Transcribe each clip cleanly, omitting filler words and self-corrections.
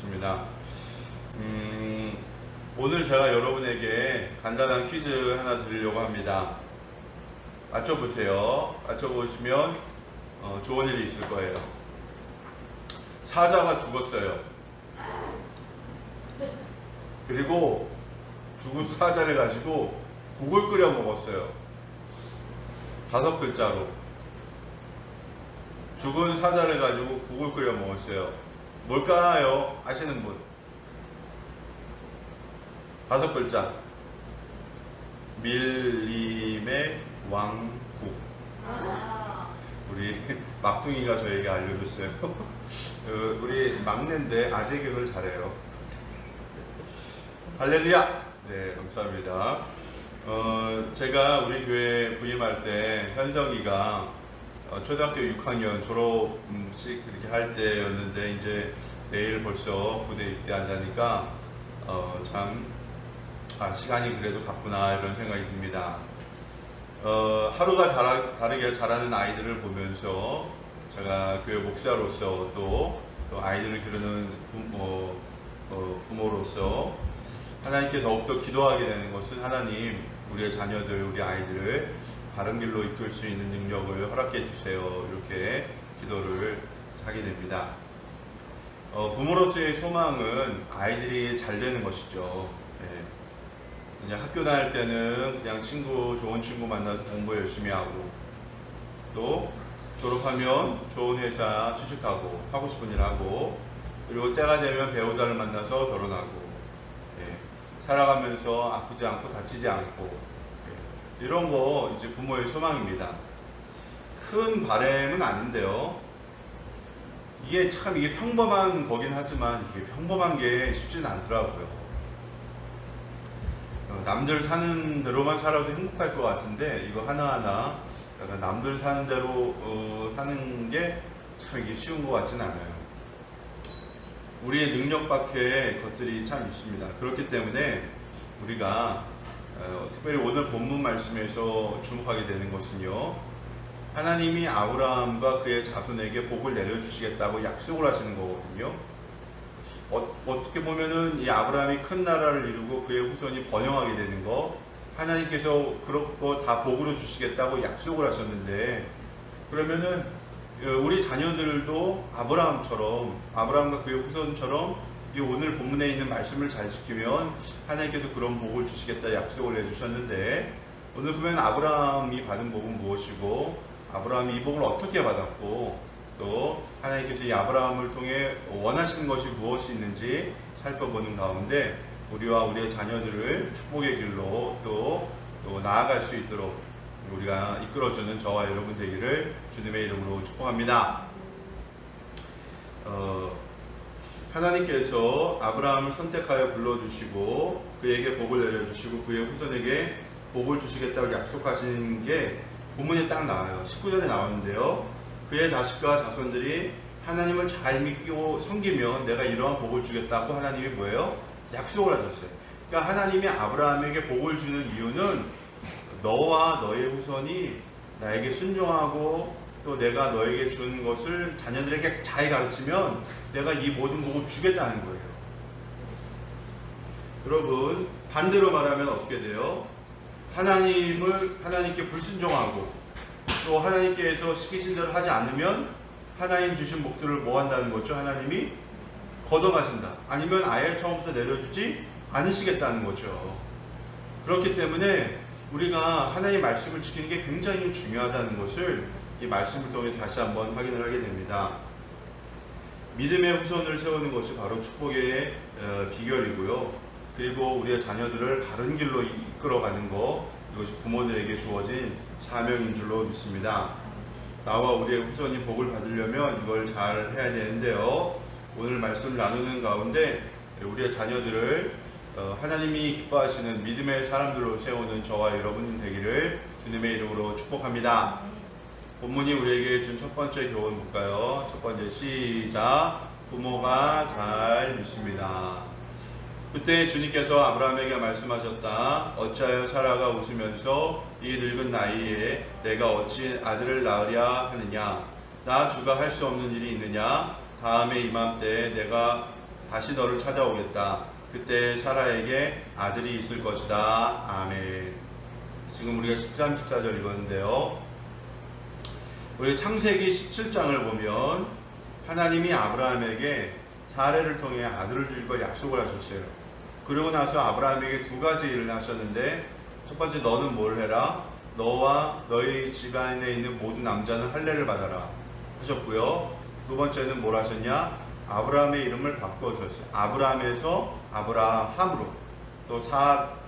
반갑습니다. 오늘 제가 여러분에게 간단한 퀴즈 하나 드리려고 합니다. 맞춰보세요. 맞춰보시면 좋은 일이 있을 거예요. 사자가 죽었어요. 그리고 죽은 사자를 가지고 국을 끓여 먹었어요. 5글자로. 죽은 사자를 가지고 국을 끓여 먹었어요. 뭘까요? 아시는 분? 5글자. 밀림의 왕국. 우리 막둥이가 저에게 알려줬어요. 우리 막내인데 아재 개그를 잘해요. 할렐루야! 네, 감사합니다. 제가 우리 교회 부임할 때 현성이가 초등학교 6학년 졸업식 이렇게 할 때였는데, 이제 내일 벌써 부대 입대한다니까 시간이 그래도 갔구나 이런 생각이 듭니다. 하루가 다르게 자라는 아이들을 보면서 제가 교회 목사로서 또 아이들을 기르는 부모로서 하나님께 더욱더 기도하게 되는 것은, 하나님 우리의 자녀들, 우리 아이들을 바른 길로 이끌 수 있는 능력을 허락해 주세요, 이렇게 기도를 하게 됩니다. 부모로서의 소망은 아이들이 잘 되는 것이죠. 그냥 학교 다닐 때는 그냥 좋은 친구 만나서 공부 열심히 하고, 또 졸업하면 좋은 회사 취직하고 하고 싶은 일 하고, 그리고 때가 되면 배우자를 만나서 결혼하고, 살아가면서 아프지 않고 다치지 않고, 이런 거 이제 부모의 소망입니다. 큰 바램은 아닌데요. 이게 평범한 거긴 하지만 이게 평범한 게 쉽지는 않더라고요. 남들 사는 대로만 살아도 행복할 것 같은데, 이거 하나하나 약간 남들 사는 대로 사는 게 참 이게 쉬운 것 같지는 않아요. 우리의 능력 밖의 것들이 참 있습니다. 그렇기 때문에 우리가 특별히 오늘 본문 말씀에서 주목하게 되는 것은요, 하나님이 아브라함과 그의 자손에게 복을 내려주시겠다고 약속을 하시는 거거든요. 어떻게 보면은 이 아브라함이 큰 나라를 이루고 그의 후손이 번영하게 되는 거, 하나님께서 그런 거 다 복으로 주시겠다고 약속을 하셨는데, 그러면은 우리 자녀들도 아브라함과 그의 후손처럼 이 오늘 본문에 있는 말씀을 잘 지키면 하나님께서 그런 복을 주시겠다 약속을 해주셨는데, 오늘 그러면 아브라함이 받은 복은 무엇이고, 아브라함이 이 복을 어떻게 받았고, 또 하나님께서 이 아브라함을 통해 원하시는 것이 무엇이 있는지 살펴보는 가운데, 우리와 우리의 자녀들을 축복의 길로 또 나아갈 수 있도록 우리가 이끌어주는 저와 여러분 되기를 주님의 이름으로 축복합니다. 하나님께서 아브라함을 선택하여 불러주시고 그에게 복을 내려주시고 그의 후손에게 복을 주시겠다고 약속하신 게 본문에 딱 나와요. 19절에 나오는데요, 그의 자식과 자손들이 하나님을 잘 믿고 섬기면 내가 이러한 복을 주겠다고 하나님이 뭐예요? 약속을 하셨어요. 그러니까 하나님이 아브라함에게 복을 주는 이유는 너와 너의 후손이 나에게 순종하고 또 내가 너에게 준 것을 자녀들에게 잘 가르치면 내가 이 모든 복을 주겠다는 거예요. 여러분, 반대로 말하면 어떻게 돼요? 하나님께 불순종하고 또 하나님께서 시키신 대로 하지 않으면 하나님 주신 복들을 뭐 한다는 거죠? 하나님이 걷어가신다. 아니면 아예 처음부터 내려주지 않으시겠다는 거죠. 그렇기 때문에 우리가 하나님의 말씀을 지키는 게 굉장히 중요하다는 것을 이 말씀을 통해 다시 한번 확인을 하게 됩니다. 믿음의 후손을 세우는 것이 바로 축복의 비결이고요. 그리고 우리의 자녀들을 바른 길로 이끌어가는 것, 이것이 부모들에게 주어진 사명인 줄로 믿습니다. 나와 우리의 후손이 복을 받으려면 이걸 잘 해야 되는데요, 오늘 말씀을 나누는 가운데 우리의 자녀들을 하나님이 기뻐하시는 믿음의 사람들로 세우는 저와 여러분 되기를 주님의 이름으로 축복합니다. 본문이 우리에게 준 첫 번째 교훈 볼까요? 첫 번째, 시작. 부모가 잘 믿습니다. 그때 주님께서 아브라함에게 말씀하셨다. 어찌하여 사라가 웃으면서 이 늙은 나이에 내가 어찌 아들을 낳으랴 하느냐? 나 주가 할 수 없는 일이 있느냐? 다음에 이맘때 내가 다시 너를 찾아오겠다. 그때 사라에게 아들이 있을 것이다. 아멘. 지금 우리가 13, 14절 읽었는데요. 우리 창세기 17장을 보면 하나님이 아브라함에게 사례를 통해 아들을 줄 걸 약속을 하셨어요. 그러고 나서 아브라함에게 두 가지 일을 하셨는데, 첫 번째, 너는 뭘 해라? 너와 너희 집안에 있는 모든 남자는 할례를 받아라 하셨고요. 두 번째는 뭘 하셨냐? 아브라함의 이름을 바꿔주셨어요. 아브라함에서 아브라함으로, 또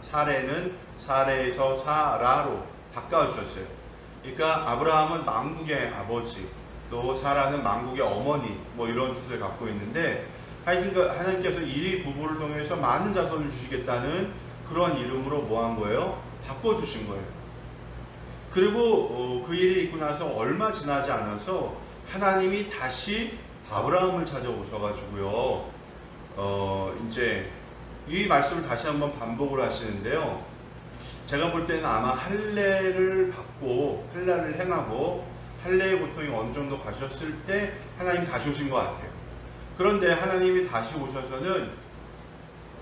사레는 사레에서 사라로 바꿔주셨어요. 그러니까 아브라함은 만국의 아버지, 또 사라는 만국의 어머니, 뭐 이런 뜻을 갖고 있는데, 하나님께서 이 부부를 통해서 많은 자손을 주시겠다는 그런 이름으로 뭐 한 거예요? 바꿔주신 거예요. 그리고 그 일이 있고 나서 얼마 지나지 않아서 하나님이 다시 아브라함을 찾아오셔가지고요, 이제 이 말씀을 다시 한번 반복을 하시는데요. 제가 볼 때는 아마 할례를 받고 할례를 행하고 할례의 고통이 어느 정도 가셨을 때 하나님 다시 오신 것 같아요. 그런데 하나님이 다시 오셔서는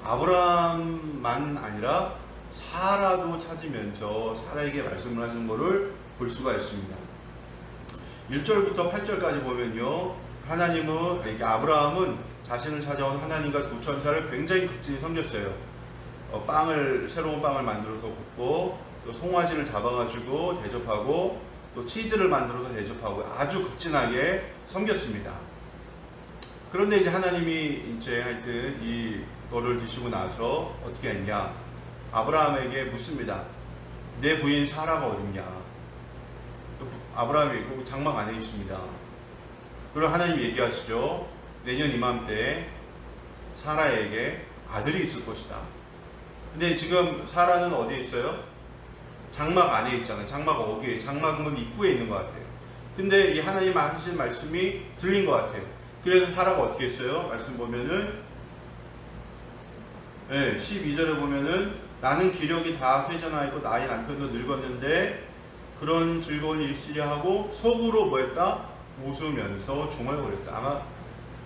아브라함만 아니라 사라도 찾으면서 사라에게 말씀을 하신 것을 볼 수가 있습니다. 1절부터 8절까지 보면요, 하나님은, 아브라함은 자신을 찾아온 하나님과 두 천사를 굉장히 극진히 섬겼어요. 새로운 빵을 만들어서 굽고, 또 송아지를 잡아가지고 대접하고, 또 치즈를 만들어서 대접하고, 아주 극진하게 섬겼습니다. 그런데 이제 하나님이 이제 하여튼 이거를 드시고 나서 어떻게 했냐? 아브라함에게 묻습니다. 내 부인 사라가 어딨냐? 아브라함이 장막 안에 있습니다. 그리고 하나님 얘기하시죠. 내년 이맘때 사라에게 아들이 있을 것이다. 근데 지금 사라는 어디에 있어요? 장막 안에 있잖아요. 장막 어귀에, 장막문 입구에 있는 것 같아요. 근데 이 하나님 하신 말씀이 들린 것 같아요. 그래서 사라가 어떻게 했어요? 말씀 보면은, 12절에 보면은, 나는 기력이 다 쇠전하였고 나의 남편도 늙었는데 그런 즐거운 일이 있으려 하고 속으로 뭐 했다? 웃으면서 중얼거렸다. 아마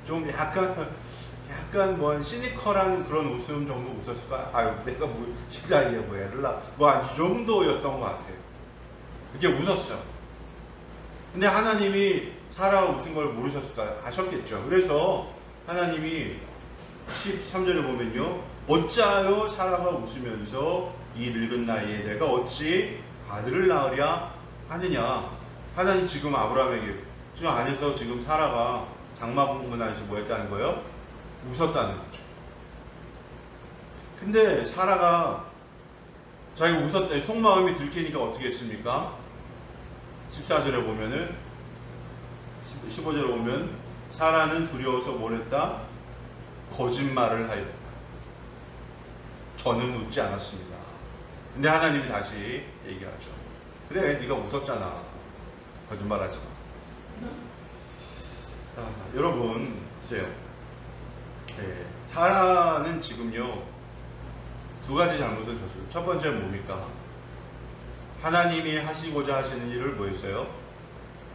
좀 약간 뭐 시니컬한 그런 웃음 정도 웃었을까? 아유, 내가 뭐 시달이야 뭐 애를라 뭐 이 정도였던 것 같아요. 이게 웃었어요. 근데 하나님이 사라가 웃은 걸 모르셨을까요? 아셨겠죠. 그래서 하나님이 13절에 보면요, 어찌하여 사라가 웃으면서 이 늙은 나이에 내가 어찌 아들을 낳으랴 하느냐. 하나님 지금 아브라함에게 지금 안에서 지금 사라가 장막문 안에서 뭐 했다는 거예요? 웃었다는 거죠. 근데 사라가 자기가 웃었다, 속마음이 들키니까 어떻게 했습니까? 14절에 보면은, 15절에 보면 사라는 두려워서 뭘 했다? 거짓말을 하였다. 저는 웃지 않았습니다. 근데 하나님이 다시 얘기하죠. 그래, 네가 웃었잖아. 거짓말하지 마. 여러분 보세요. 사라는 지금요 두 가지 잘못을 졌어요. 첫 번째는 뭡니까? 하나님이 하시고자 하시는 일을 뭐 했어요?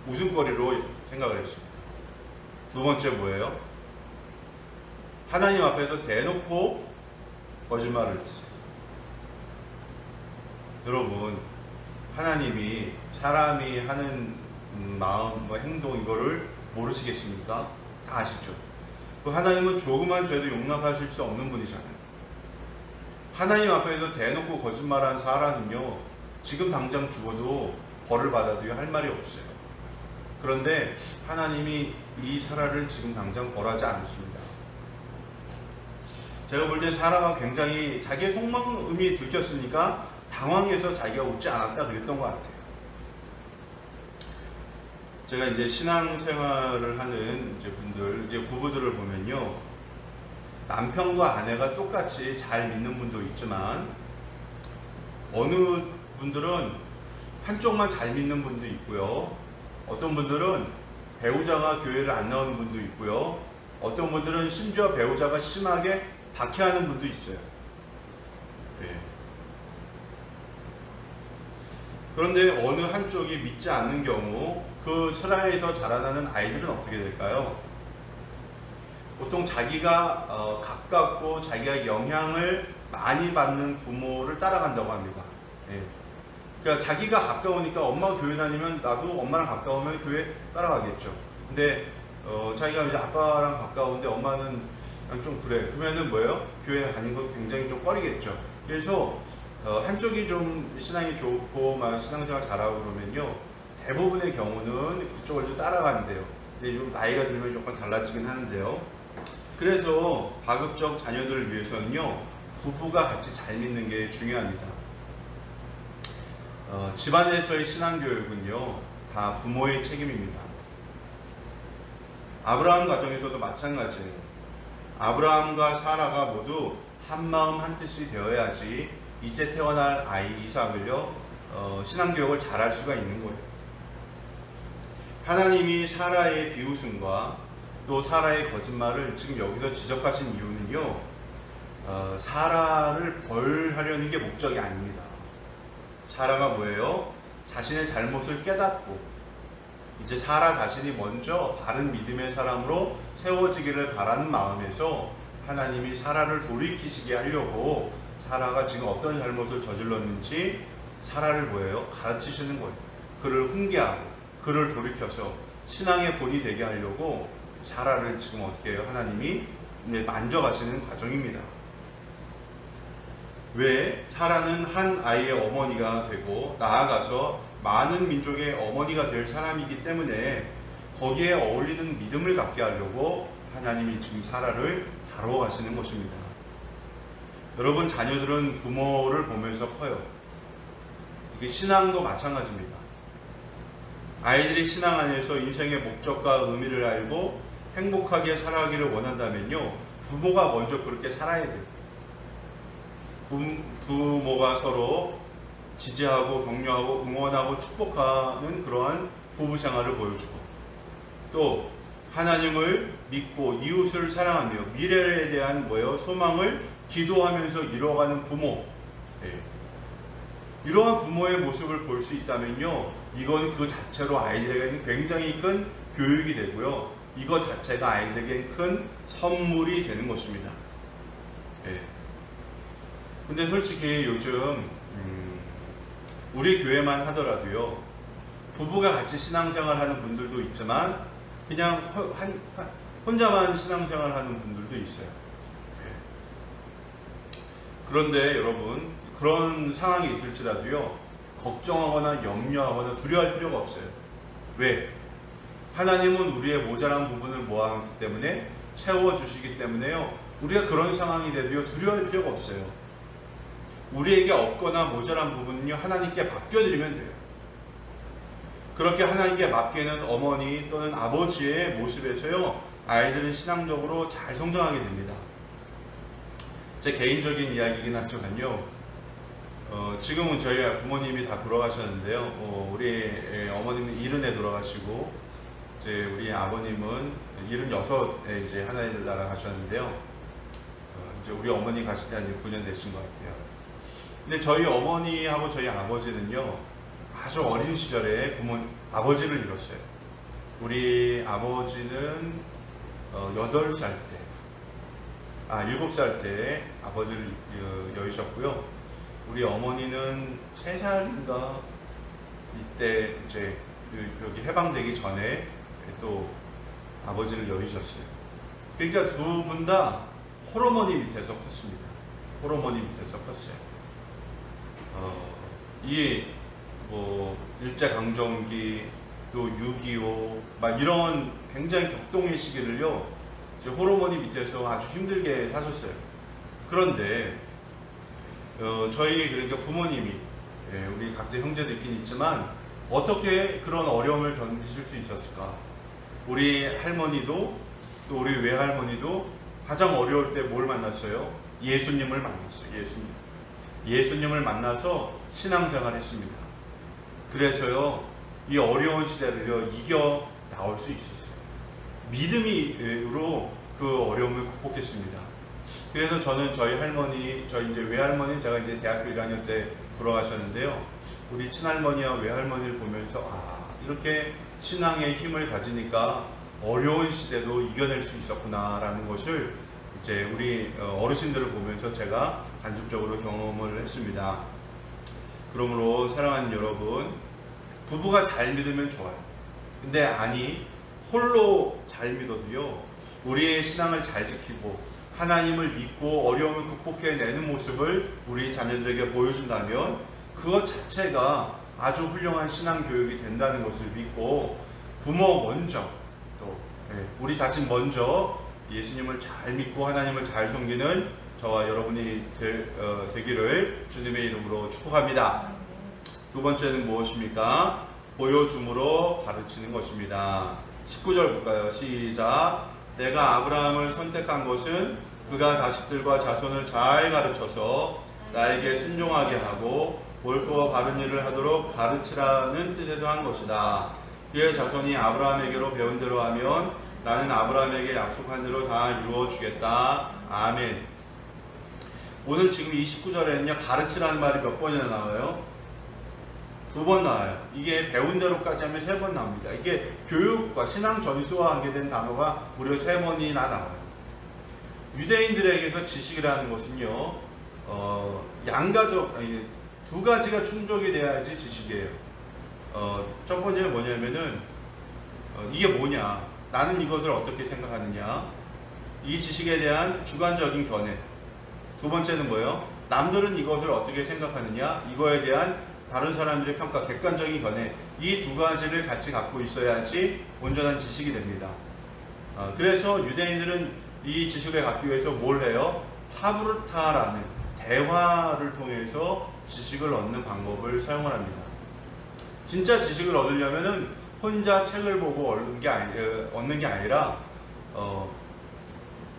웃음거리로 생각을 했습니다. 두 번째 뭐예요? 하나님 앞에서 대놓고 거짓말을 했어요. 여러분, 하나님이 사람이 하는 마음, 행동 이거를 모르시겠습니까? 다 아시죠? 하나님은 조그만 죄도 용납하실 수 없는 분이잖아요. 하나님 앞에서 대놓고 거짓말한 사라는요, 지금 당장 죽어도 벌을 받아도 할 말이 없어요. 그런데 하나님이 이 사라를 지금 당장 벌하지 않습니다. 제가 볼 때 사라가 굉장히 자기의 속마음이 들켰으니까 당황해서 자기가 웃지 않았다 그랬던 것 같아요. 제가 이제 신앙생활을 하는 부부들을 보면요, 남편과 아내가 똑같이 잘 믿는 분도 있지만 어느 분들은 한쪽만 잘 믿는 분도 있고요, 어떤 분들은 배우자가 교회를 안 나오는 분도 있고요, 어떤 분들은 심지어 배우자가 심하게 박해하는 분도 있어요. 그런데 어느 한쪽이 믿지 않는 경우 그 사라에서 자라나는 아이들은 어떻게 될까요? 보통 자기가 가깝고 자기가 영향을 많이 받는 부모를 따라간다고 합니다. 예. 그러니까 자기가 가까우니까 엄마가 교회 다니면 나도 엄마랑 가까우면 교회 따라가겠죠. 근데 자기가 이제 아빠랑 가까운데 엄마는 그냥 좀 그래. 그러면은 뭐예요? 교회 다니는 것도 굉장히 좀 꺼리겠죠. 그래서 한쪽이 좀 신앙이 좋고 막 신앙생활 잘하고 그러면요, 대부분의 경우는 그쪽을 좀 따라가는데요. 근데 좀 나이가 들면 조금 달라지긴 하는데요. 그래서 가급적 자녀들을 위해서는요, 부부가 같이 잘 믿는 게 중요합니다. 집안에서의 신앙교육은요, 다 부모의 책임입니다. 아브라함 가정에서도 마찬가지예요. 아브라함과 사라가 모두 한마음 한뜻이 되어야지 이제 태어날 아이 이삭을요, 신앙교육을 잘할 수가 있는 거예요. 하나님이 사라의 비웃음과 또 사라의 거짓말을 지금 여기서 지적하신 이유는요, 사라를 벌하려는 게 목적이 아닙니다. 사라가 뭐예요? 자신의 잘못을 깨닫고 이제 사라 자신이 먼저 바른 믿음의 사람으로 세워지기를 바라는 마음에서 하나님이 사라를 돌이키시게 하려고 사라가 지금 어떤 잘못을 저질렀는지 사라를 뭐예요? 가르치시는 거예요. 그를 훈계하고 그를 돌이켜서 신앙의 본이 되게 하려고 사라를 지금 어떻게 해요? 하나님이 만져가시는 과정입니다. 왜? 사라는 한 아이의 어머니가 되고 나아가서 많은 민족의 어머니가 될 사람이기 때문에 거기에 어울리는 믿음을 갖게 하려고 하나님이 지금 사라를 다루어 가시는 것입니다. 여러분, 자녀들은 부모를 보면서 커요. 이게 신앙도 마찬가지입니다. 아이들이 신앙 안에서 인생의 목적과 의미를 알고 행복하게 살아가기를 원한다면요, 부모가 먼저 그렇게 살아야 돼요. 부모가 서로 지지하고 격려하고 응원하고 축복하는 그러한 부부 생활을 보여주고, 또 하나님을 믿고 이웃을 사랑하며 미래에 대한 소망을 기도하면서 이뤄가는 부모, 이러한 부모의 모습을 볼 수 있다면요, 이건 그 자체로 아이들에게는 굉장히 큰 교육이 되고요, 이거 자체가 아이들에게 큰 선물이 되는 것입니다. 근데 솔직히 요즘 우리 교회만 하더라도요, 부부가 같이 신앙생활 하는 분들도 있지만 그냥 혼자만 신앙생활 하는 분들도 있어요. 그런데 여러분, 그런 상황이 있을지라도요, 걱정하거나 염려하거나 두려워할 필요가 없어요. 왜? 하나님은 우리의 모자란 부분을 모아하기 때문에 채워주시기 때문에요, 우리가 그런 상황이 돼도요, 두려워할 필요가 없어요. 우리에게 없거나 모자란 부분은요, 하나님께 맡겨드리면 돼요. 그렇게 하나님께 맡기는 어머니 또는 아버지의 모습에서요, 아이들은 신앙적으로 잘 성장하게 됩니다. 제 개인적인 이야기이긴 하지만요, 지금은 저희 부모님이 다 돌아가셨는데요, 우리 어머님은 70에 돌아가시고 이제 우리 아버님은 76에 이제 하나님 나라 가셨는데요, 이제 우리 어머니 가신 지 한 9년 되신 것 같아요. 근데 저희 어머니하고 저희 아버지는요, 아주 어린 시절에 아버지를 잃었어요. 우리 아버지는 8살 때, 7살 때 아버지를 여의셨고요. 우리 어머니는 3살인가 이때 이제 여기 해방되기 전에 또 아버지를 여의셨어요. 그러니까 두 분 다 홀어머니 밑에서 컸습니다. 홀어머니 밑에서 컸어요. 일제강점기, 또 6.25, 막 이런 굉장히 격동의 시기를요, 홀어머니 밑에서 아주 힘들게 사셨어요. 그런데, 저희, 그러니까 부모님이, 우리 각자 형제도 있긴 있지만, 어떻게 그런 어려움을 견디실 수 있었을까? 우리 할머니도, 또 우리 외할머니도 가장 어려울 때 뭘 만났어요? 예수님을 만났어요. 예수님을 만나서 신앙생활 했습니다. 그래서요, 이 어려운 시대를요, 이겨 나올 수 있었어요. 믿음으로 그 어려움을 극복했습니다. 그래서 저는 저희 이제 외할머니, 제가 이제 대학교 1학년 때 돌아가셨는데요, 우리 친할머니와 외할머니를 보면서, 이렇게 신앙의 힘을 가지니까 어려운 시대도 이겨낼 수 있었구나라는 것을 이제 우리 어르신들을 보면서 제가 간접적으로 경험을 했습니다. 그러므로 사랑하는 여러분, 부부가 잘 믿으면 좋아요. 근데 아니, 홀로 잘 믿어도요, 우리의 신앙을 잘 지키고 하나님을 믿고 어려움을 극복해내는 모습을 우리 자녀들에게 보여준다면 그것 자체가 아주 훌륭한 신앙 교육이 된다는 것을 믿고, 부모 먼저, 또 우리 자신 먼저 예수님을 잘 믿고 하나님을 잘 섬기는 저와 여러분이 되기를 주님의 이름으로 축복합니다. 두 번째는 무엇입니까? 보여줌으로 가르치는 것입니다. 19절 볼까요? 시작. 내가 아브라함을 선택한 것은 그가 자식들과 자손을 잘 가르쳐서 나에게 순종하게 하고 옳고 바른 일을 하도록 가르치라는 뜻에서 한 것이다. 그의 자손이 아브라함에게로 배운 대로 하면 나는 아브라함에게 약속한 대로 다 이루어 주겠다. 아멘. 오늘 지금 29절에는요, 가르치라는 말이 몇 번이나 나와요? 2번 나와요. 이게 배운 대로까지 하면 3번 나옵니다. 이게 교육과 신앙 전수와 관계된 단어가 무려 3번이나 나와요. 유대인들에게서 지식이라는 것은요, 양가적, 두 가지가 충족이 돼야지 지식이에요. 첫 번째는 뭐냐면은, 이게 뭐냐, 나는 이것을 어떻게 생각하느냐, 이 지식에 대한 주관적인 견해. 두 번째는 뭐예요? 남들은 이것을 어떻게 생각하느냐, 이거에 대한 다른 사람들의 평가, 객관적인 견해. 이 두 가지를 같이 갖고 있어야지 온전한 지식이 됩니다. 그래서 유대인들은 이 지식을 갖기 위해서 뭘 해요? 하브르타라는 대화를 통해서 지식을 얻는 방법을 사용을 합니다. 진짜 지식을 얻으려면은 혼자 책을 보고 얻는 게 아니라,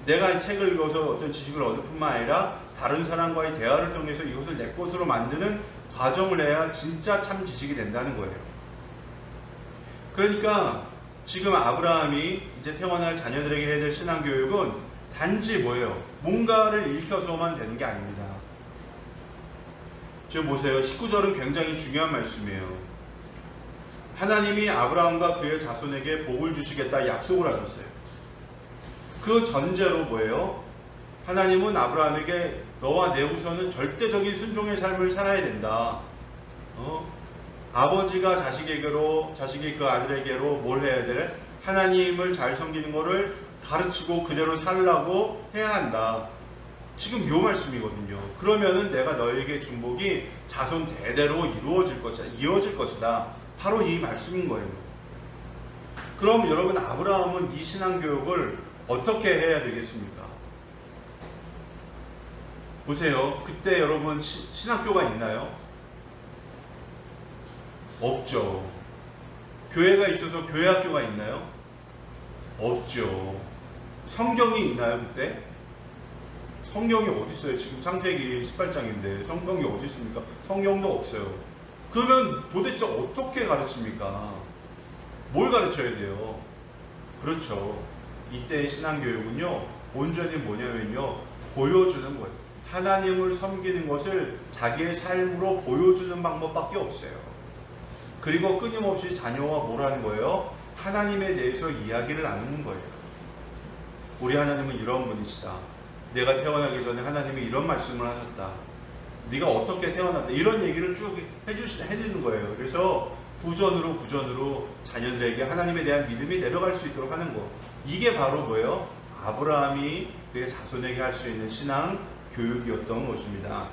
내가 이 책을 읽어서 어떤 지식을 얻을 뿐만 아니라 다른 사람과의 대화를 통해서 이것을 내 것으로 만드는 과정을 해야 진짜 참 지식이 된다는 거예요. 그러니까 지금 아브라함이 이제 태어날 자녀들에게 해야 될 신앙교육은 단지 뭐예요? 뭔가를 읽혀서만 되는 게 아닙니다. 지금 보세요. 19절은 굉장히 중요한 말씀이에요. 하나님이 아브라함과 그의 자손에게 복을 주시겠다 약속을 하셨어요. 그 전제로 뭐예요? 하나님은 아브라함에게 너와 내 후손은 절대적인 순종의 삶을 살아야 된다. 아버지가 자식에게로, 자식이 그 아들에게로 뭘 해야 돼? 하나님을 잘 섬기는 것을 가르치고 그대로 살라고 해야 한다. 지금 요 말씀이거든요. 그러면은 내가 너에게 준 복이 자손 대대로 이루어질 것이다. 이어질 것이다. 바로 이 말씀인 거예요. 그럼 여러분, 아브라함은 이 신앙교육을 어떻게 해야 되겠습니까? 보세요. 그때 여러분 신학교가 있나요? 없죠. 교회가 있어서 교회학교가 있나요? 없죠. 성경이 있나요 그때? 성경이 어디 있어요? 지금 창세기 18장인데 성경이 어디 있습니까? 성경도 없어요. 그러면 도대체 어떻게 가르칩니까? 뭘 가르쳐야 돼요? 그렇죠. 이때의 신앙교육은요, 온전히 뭐냐면요, 보여주는 거예요. 하나님을 섬기는 것을 자기의 삶으로 보여주는 방법밖에 없어요. 그리고 끊임없이 자녀와 뭘 하는 거예요? 하나님에 대해서 이야기를 나누는 거예요. 우리 하나님은 이런 분이시다. 내가 태어나기 전에 하나님이 이런 말씀을 하셨다. 네가 어떻게 태어났다. 이런 얘기를 쭉 해주는 거예요. 그래서 구전으로 자녀들에게 하나님에 대한 믿음이 내려갈 수 있도록 하는 거. 이게 바로 뭐예요? 아브라함이 그의 자손에게 할 수 있는 신앙 교육이었던 것입니다.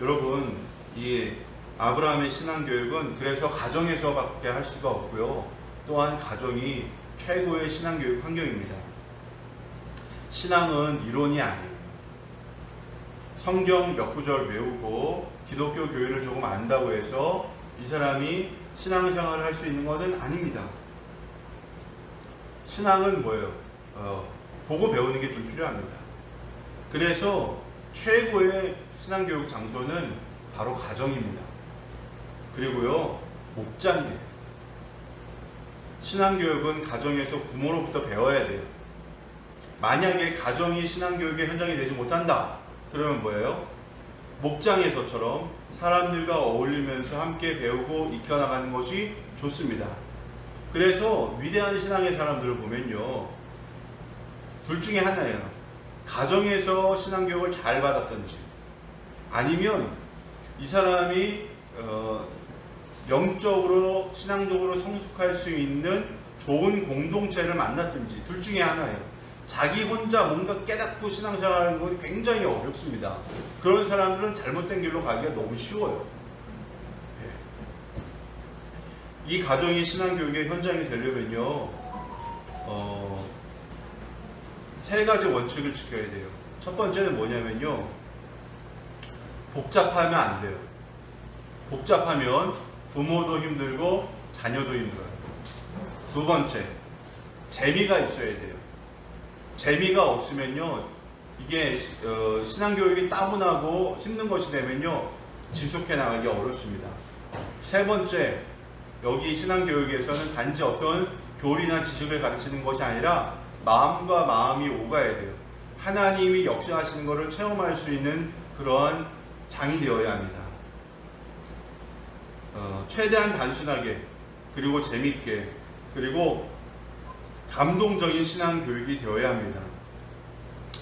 여러분, 이 아브라함의 신앙 교육은 그래서 가정에서밖에 할 수가 없고요. 또한 가정이 최고의 신앙 교육 환경입니다. 신앙은 이론이 아니에요. 성경 몇 구절 외우고 기독교 교리를 조금 안다고 해서 이 사람이 신앙생활을 할 수 있는 것은 아닙니다. 신앙은 뭐예요? 보고 배우는 게 좀 필요합니다. 그래서 최고의 신앙교육 장소는 바로 가정입니다. 그리고요, 목장이에요. 신앙교육은 가정에서 부모로부터 배워야 돼요. 만약에 가정이 신앙교육의 현장이 되지 못한다. 그러면 뭐예요? 목장에서처럼 사람들과 어울리면서 함께 배우고 익혀나가는 것이 좋습니다. 그래서 위대한 신앙의 사람들을 보면요, 둘 중에 하나예요. 가정에서 신앙교육을 잘 받았든지, 아니면 이 사람이 영적으로 신앙적으로 성숙할 수 있는 좋은 공동체를 만났든지, 둘 중에 하나예요. 자기 혼자 뭔가 깨닫고 신앙생활하는 건 굉장히 어렵습니다. 그런 사람들은 잘못된 길로 가기가 너무 쉬워요. 이 가정이 신앙교육의 현장이 되려면요, 세 가지 원칙을 지켜야 돼요. 첫 번째는 뭐냐면요, 복잡하면 안 돼요. 복잡하면 부모도 힘들고 자녀도 힘들어요. 두 번째, 재미가 있어야 돼요. 재미가 없으면요, 이게 신앙교육이 따분하고 힘든 것이 되면요, 지속해 나가기 어렵습니다. 세 번째, 여기 신앙교육에서는 단지 어떤 교리나 지식을 가르치는 것이 아니라 마음과 마음이 오가야 돼요. 하나님이 역사하시는 것을 체험할 수 있는 그러한 장이 되어야 합니다. 최대한 단순하게, 그리고 재밌게, 그리고 감동적인 신앙교육이 되어야 합니다.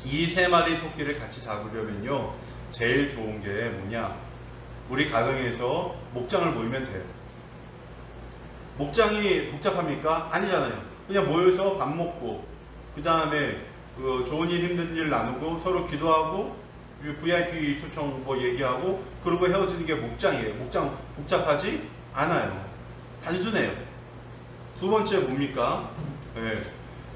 이 세 마리 토끼를 같이 잡으려면요, 제일 좋은 게 뭐냐, 우리 가정에서 목장을 모이면 돼요. 목장이 복잡합니까? 아니잖아요. 그냥 모여서 밥 먹고, 그 다음에 좋은 일 힘든 일 나누고 서로 기도하고 VIP 초청 뭐 얘기하고 그러고 헤어지는 게 목장이에요. 목장 복잡하지 않아요. 단순해요. 두 번째 뭡니까? 네.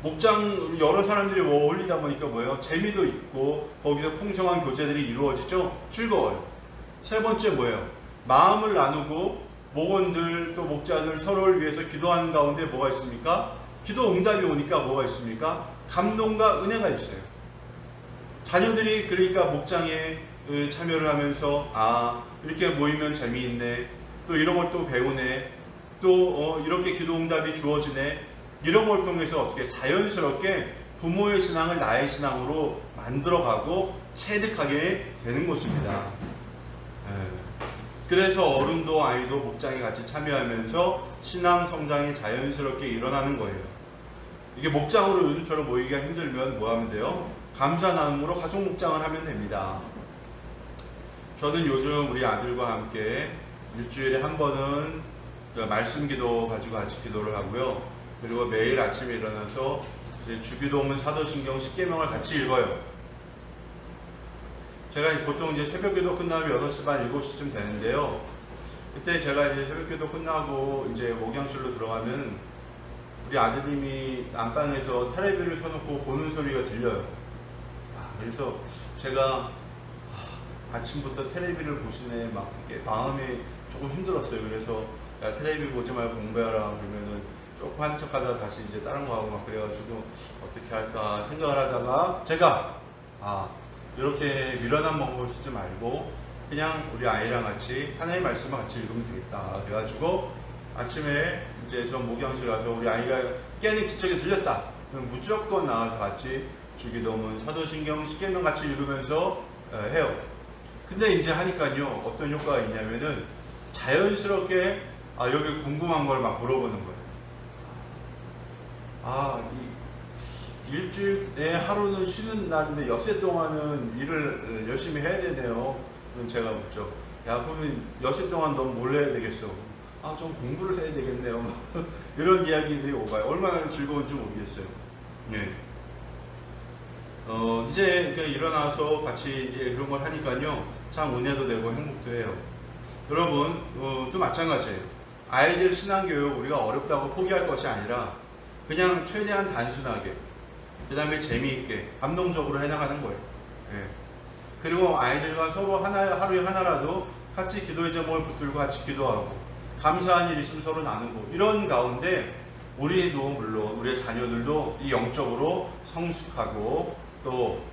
목장 여러 사람들이 어울리다 보니까 뭐예요? 재미도 있고 거기서 풍성한 교제들이 이루어지죠. 즐거워요. 세 번째 뭐예요? 마음을 나누고 목원들 또 목자들 서로를 위해서 기도하는 가운데 뭐가 있습니까? 기도 응답이 오니까 뭐가 있습니까? 감동과 은혜가 있어요. 자녀들이 그러니까 목장에 참여를 하면서 이렇게 모이면 재미있네, 또 이런 걸 또 배우네, 또 이렇게 기도 응답이 주어지네, 이런 걸 통해서 어떻게 자연스럽게 부모의 신앙을 나의 신앙으로 만들어가고 체득하게 되는 것입니다. 그래서 어른도 아이도 목장에 같이 참여하면서 신앙 성장이 자연스럽게 일어나는 거예요. 이게 목장으로 요즘처럼 모이기가 힘들면 뭐 하면 돼요? 감사 나눔으로 가족 목장을 하면 됩니다. 저는 요즘 우리 아들과 함께 일주일에 한 번은 말씀 기도 가지고 같이 기도를 하고요. 그리고 매일 아침에 일어나서 주기도문, 사도신경, 십계명을 같이 읽어요. 제가 보통 이제 새벽기도 끝나면 6시 반, 7시쯤 되는데요. 그때 제가 이제 새벽기도 끝나고 이제 목양실로 들어가면 우리 아드님이 안방에서 텔레비를 켜놓고 보는 소리가 들려요. 그래서 제가 아침부터 텔레비를 보시네, 막 이렇게 마음이 조금 힘들었어요. 그래서 야, 텔레비 보지 말고 공부해라 그러면은 조금 하는 척 하다가 다시 이제 다른 거 하고 막 그래가지고 어떻게 할까 생각을 하다가 제가 이렇게 미련한 방법을 쓰지 말고 그냥 우리 아이랑 같이 하나님의 말씀을 같이 읽으면 되겠다. 그래가지고 아침에 이제 저 목양실 가서 우리 아이가 깨는 기척이 들렸다. 그럼 무조건 나와서 같이 주기도문, 사도신경, 십계명 같이 읽으면서 해요. 근데 이제 하니까요, 어떤 효과가 있냐면은 자연스럽게 여기 궁금한 걸 막 물어보는 거예요. 이 일주일에 하루는 쉬는 날인데 엿새 동안은 일을 열심히 해야 되네요. 그럼 제가 묻죠. 야, 그러면 엿새 동안 넌 뭘 해야 되겠어? 좀 공부를 해야 되겠네요. 이런 이야기들이 오가요. 얼마나 즐거운지 모르겠어요. 네. 이제 일어나서 같이 이제 그런 걸 하니까요, 참 은혜도 되고 행복도 해요. 여러분, 또 마찬가지예요. 아이들 신앙교육 우리가 어렵다고 포기할 것이 아니라 그냥 최대한 단순하게, 그 다음에 재미있게, 감동적으로 해나가는 거예요. 예. 그리고 아이들과 서로 하루에 하나라도 같이 기도의 제목을 붙들고 같이 기도하고, 감사한 일 있으면 서로 나누고, 이런 가운데 우리도 물론 우리의 자녀들도 이 영적으로 성숙하고 또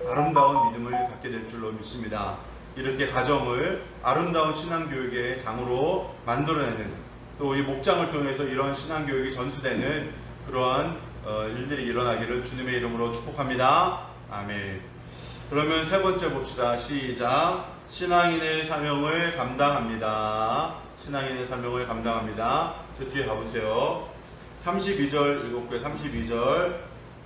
아름다운 믿음을 갖게 될 줄로 믿습니다. 이렇게 가정을 아름다운 신앙교육의 장으로 만들어내는, 또 이 목장을 통해서 이런 신앙교육이 전수되는 그러한 일들이 일어나기를 주님의 이름으로 축복합니다. 아멘. 그러면 세 번째 봅시다. 시작. 신앙인의 사명을 감당합니다. 신앙인의 사명을 감당합니다. 저 뒤에 가보세요. 32절 읽었고요. 32절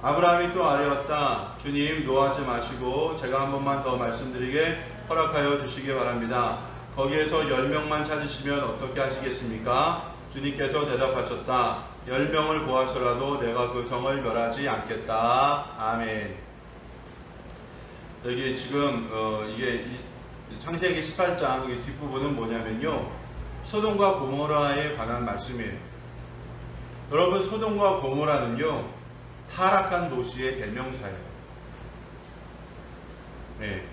아브라함이 또 아뢰었다. 주님 노하지 마시고 제가 한 번만 더 말씀드리게 허락하여 주시기 바랍니다. 거기에서 10명만 찾으시면 어떻게 하시겠습니까? 주님께서 대답하셨다. 10명을 보아서라도 내가 그 성을 멸하지 않겠다. 아멘. 여기 지금 이게 창세기 18장 뒷부분은 뭐냐면요, 소돔과 고모라에 관한 말씀이에요. 여러분, 소돔과 고모라는요 타락한 도시의 대명사예요. 네.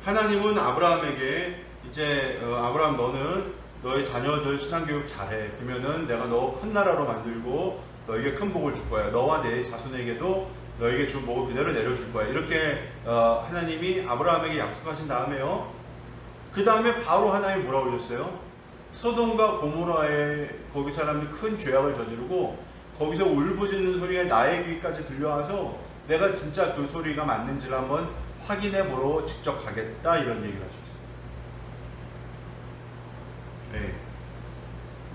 하나님은 아브라함에게 이제 아브라함, 너는 너의 자녀들 신앙교육 잘해. 그러면은 내가 너 큰 나라로 만들고 너에게 큰 복을 줄 거야. 너와 내 자손에게도 너에게 준 복을 그대로 내려줄 거야. 이렇게 하나님이 아브라함에게 약속하신 다음에요, 그 다음에 바로 하나님이 뭐라고 그러셨어요? 소돔과 고모라에 거기 사람들이 큰 죄악을 저지르고 거기서 울부짖는 소리가 나의 귀까지 들려와서 내가 진짜 그 소리가 맞는지를 한번 확인해 보러 직접 가겠다, 이런 얘기를 하셨어요. 네.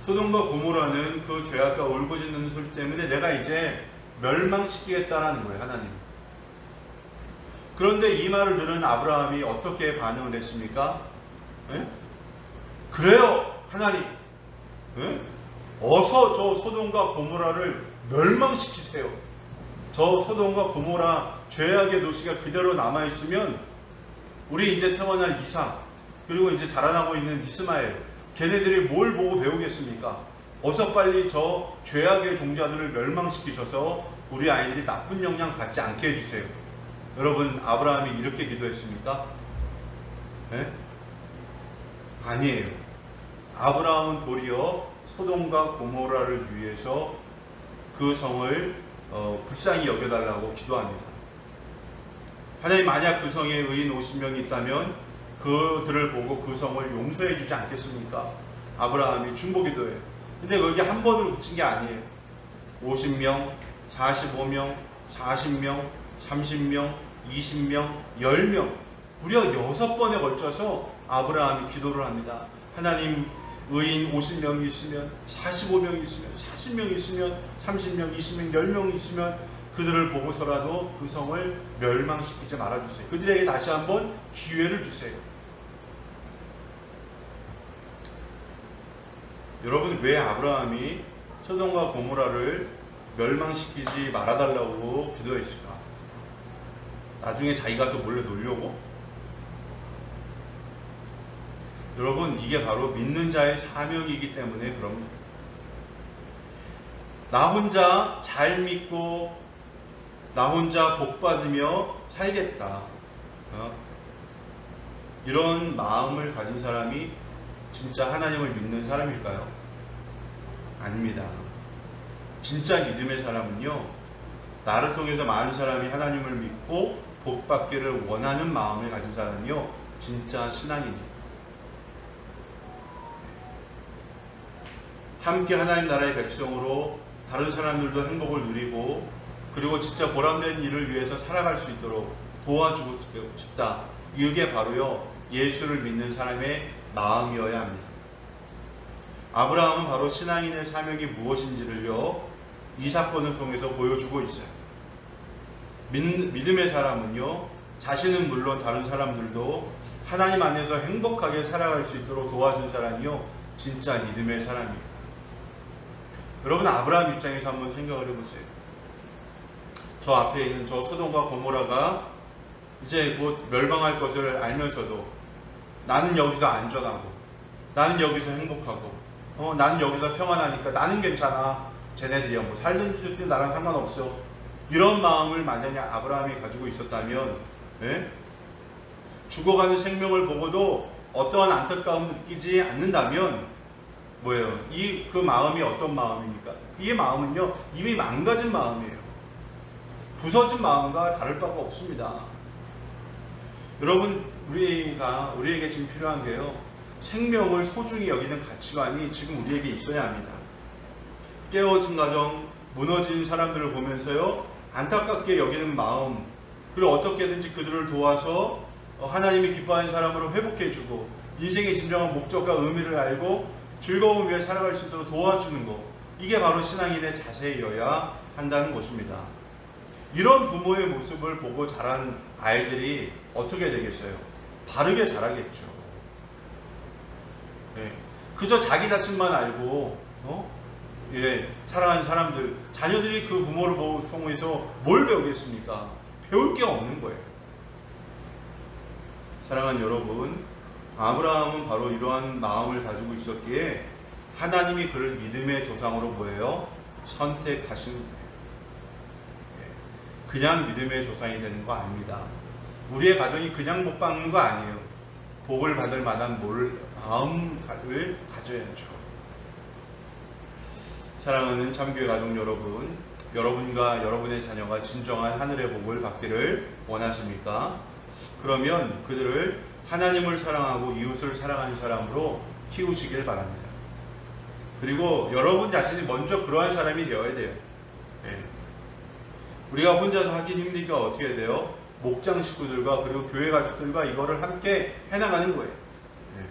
소돔과 고모라는 그 죄악과 울부짖는 소리 때문에 내가 이제 멸망시키겠다라는 거예요, 하나님. 그런데 이 말을 들은 아브라함이 어떻게 반응을 했습니까? 네? 그래요, 하나님. 네? 어서 저 소돔과 고모라를 멸망시키세요. 저 소돔과 고모라 죄악의 도시가 그대로 남아있으면 우리 이제 태어날 이삭, 그리고 이제 자라나고 있는 이스마엘, 걔네들이 뭘 보고 배우겠습니까? 어서 빨리 저 죄악의 종자들을 멸망시키셔서 우리 아이들이 나쁜 영향 받지 않게 해주세요. 여러분, 아브라함이 이렇게 기도했습니까? 네? 아니에요. 아브라함은 도리어 소돔과 고모라를 위해서 그 성을 불쌍히 여겨달라고 기도합니다. 하나님, 만약 그 성에 의인 50명이 있다면 그들을 보고 그 성을 용서해 주지 않겠습니까? 아브라함이 중보기도해요. 근데 여기 한 번으로 그친 게 아니에요. 50명, 45명, 40명, 30명, 20명, 10명, 무려 6번에 걸쳐서 아브라함이 기도를 합니다. 하나님, 의인 50명이 있으면, 45명이 있으면, 40명이 있으면, 30명, 20명, 10명이 있으면 그들을 보고서라도 그 성을 멸망시키지 말아주세요. 그들에게 다시 한번 기회를 주세요. 여러분, 왜 아브라함이 소돔과 고모라를 멸망시키지 말아달라고 기도했을까? 나중에 자기가 또 몰래 놀려고? 여러분, 이게 바로 믿는 자의 사명이기 때문에 그럽니다. 나 혼자 잘 믿고 나 혼자 복 받으며 살겠다, 이런 마음을 가진 사람이 진짜 하나님을 믿는 사람일까요? 아닙니다. 진짜 믿음의 사람은요, 나를 통해서 많은 사람이 하나님을 믿고 복 받기를 원하는 마음을 가진 사람이요, 진짜 신앙입니다. 함께 하나님 나라의 백성으로 다른 사람들도 행복을 누리고, 그리고 진짜 보람된 일을 위해서 살아갈 수 있도록 도와주고 싶다. 이게 바로요, 예수를 믿는 사람의 마음이어야 합니다. 아브라함은 바로 신앙인의 사명이 무엇인지를요, 이 사건을 통해서 보여주고 있어요. 믿음의 사람은요, 자신은 물론 다른 사람들도 하나님 안에서 행복하게 살아갈 수 있도록 도와준 사람이요, 진짜 믿음의 사람이에요. 여러분, 아브라함 입장에서 한번 생각을 해보세요. 저 앞에 있는 저 소돔과 고모라가 이제 곧 멸망할 것을 알면서도 나는 여기서 안전하고, 나는 여기서 행복하고, 나는 여기서 평안하니까 나는 괜찮아, 쟤네들이야 뭐 살든 죽든 나랑 상관없어, 이런 마음을 만약에 아브라함이 가지고 있었다면, 죽어가는 생명을 보고도 어떠한 안타까움을 느끼지 않는다면 뭐예요? 그 마음이 어떤 마음입니까? 이 마음은요, 이미 망가진 마음이에요. 부서진 마음과 다를 바가 없습니다. 여러분, 우리에게 지금 필요한 게요, 생명을 소중히 여기는 가치관이 지금 우리에게 있어야 합니다. 깨어진 가정, 무너진 사람들을 보면서요, 안타깝게 여기는 마음, 그리고 어떻게든지 그들을 도와서 하나님이 기뻐하는 사람으로 회복해주고 인생의 진정한 목적과 의미를 알고 즐거움 위에 살아갈 수 있도록 도와주는 것, 이게 바로 신앙인의 자세이어야 한다는 것입니다. 이런 부모의 모습을 보고 자란 아이들이 어떻게 되겠어요? 바르게 자라겠죠. 네. 그저 자기 자신만 알고 살아가는 사람들, 자녀들이 그 부모를 통해서 뭘 배우겠습니까? 배울 게 없는 거예요. 사랑하는 여러분, 아브라함은 바로 이러한 마음을 가지고 있었기에 하나님이 그를 믿음의 조상으로 뭐예요? 선택하신 거예요. 그냥 믿음의 조상이 되는 거 아닙니다. 우리의 가정이 그냥 못 받는 거 아니에요. 복을 받을 만한 마음을 가져야죠. 사랑하는 참교회 가족 여러분, 여러분과 여러분의 자녀가 진정한 하늘의 복을 받기를 원하십니까? 그러면 그들을 하나님을 사랑하고 이웃을 사랑하는 사람으로 키우시길 바랍니다. 그리고 여러분 자신이 먼저 그러한 사람이 되어야 돼요. 네. 우리가 혼자서 하긴 힘드니까 어떻게 해야 돼요? 목장 식구들과 그리고 교회 가족들과 이거를 함께 해나가는 거예요. 네.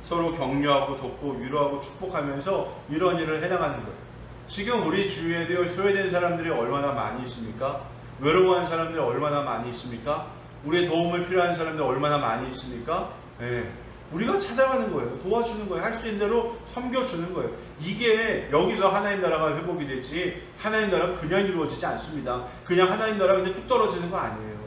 서로 격려하고 돕고 위로하고 축복하면서 이런 일을 해나가는 거예요. 지금 우리 주위에 소외된 사람들이 얼마나 많이 있습니까? 외로워하는 사람들이 얼마나 많이 있습니까? 우리의 도움을 필요한 사람들이 얼마나 많이 있습니까? 네. 우리가 찾아가는 거예요. 도와주는 거예요. 할 수 있는 대로 섬겨주는 거예요. 이게 여기서 하나님 나라가 회복이 되지, 하나님 나라가 그냥 이루어지지 않습니다. 그냥 하나님 나라가 그냥 뚝 떨어지는 거 아니에요.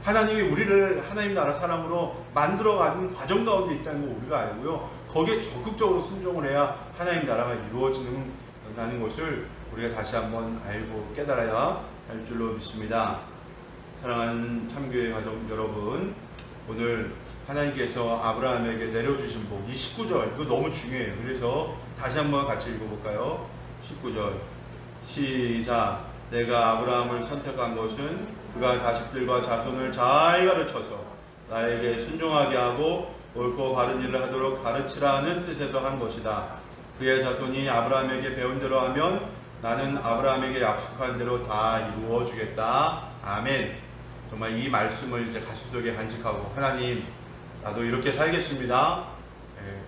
하나님이 우리를 하나님 나라 사람으로 만들어가는 과정 가운데 있다는 거 우리가 알고요. 거기에 적극적으로 순종을 해야 하나님 나라가 이루어지는 것을 우리가 다시 한번 알고 깨달아야 할 줄로 믿습니다. 사랑하는 참교회 가족 여러분, 오늘 하나님께서 아브라함에게 내려주신 복, 이 19절, 이거 너무 중요해요. 그래서 다시 한번 같이 읽어볼까요? 19절 시작. 내가 아브라함을 선택한 것은 그가 자식들과 자손을 잘 가르쳐서 나에게 순종하게 하고 옳고 바른 일을 하도록 가르치라는 뜻에서 한 것이다. 그의 자손이 아브라함에게 배운 대로 하면 나는 아브라함에게 약속한 대로 다 이루어 주겠다. 아멘. 정말 이 말씀을 이제 가슴속에 간직하고, 하나님, 나도 이렇게 살겠습니다.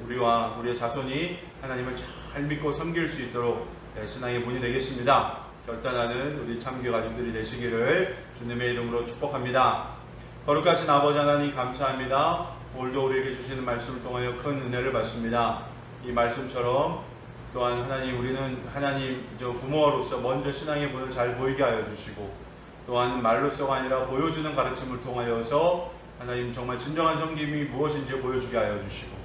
우리와 우리의 자손이 하나님을 잘 믿고 섬길 수 있도록 신앙의 본이 되겠습니다. 결단하는 우리 참교회 가족들이 되시기를 주님의 이름으로 축복합니다. 거룩하신 아버지 하나님 감사합니다. 오늘도 우리에게 주시는 말씀을 통하여 큰 은혜를 받습니다. 이 말씀처럼 또한 하나님, 우리는 하나님 부모로서 먼저 신앙의 본을 잘 보이게 하여 주시고, 또한 말로서가 아니라 보여주는 가르침을 통하여서 하나님 정말 진정한 섬김이 무엇인지 보여주게 하여 주시고,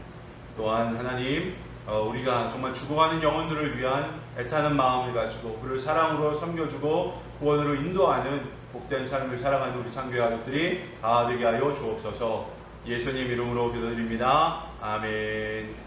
또한 하나님 우리가 정말 죽어가는 영혼들을 위한 애타는 마음을 가지고 그를 사랑으로 섬겨주고 구원으로 인도하는 복된 삶을 살아가는 우리 참교회 가족들이 다 되게 하여 주옵소서. 예수님 이름으로 기도드립니다. 아멘.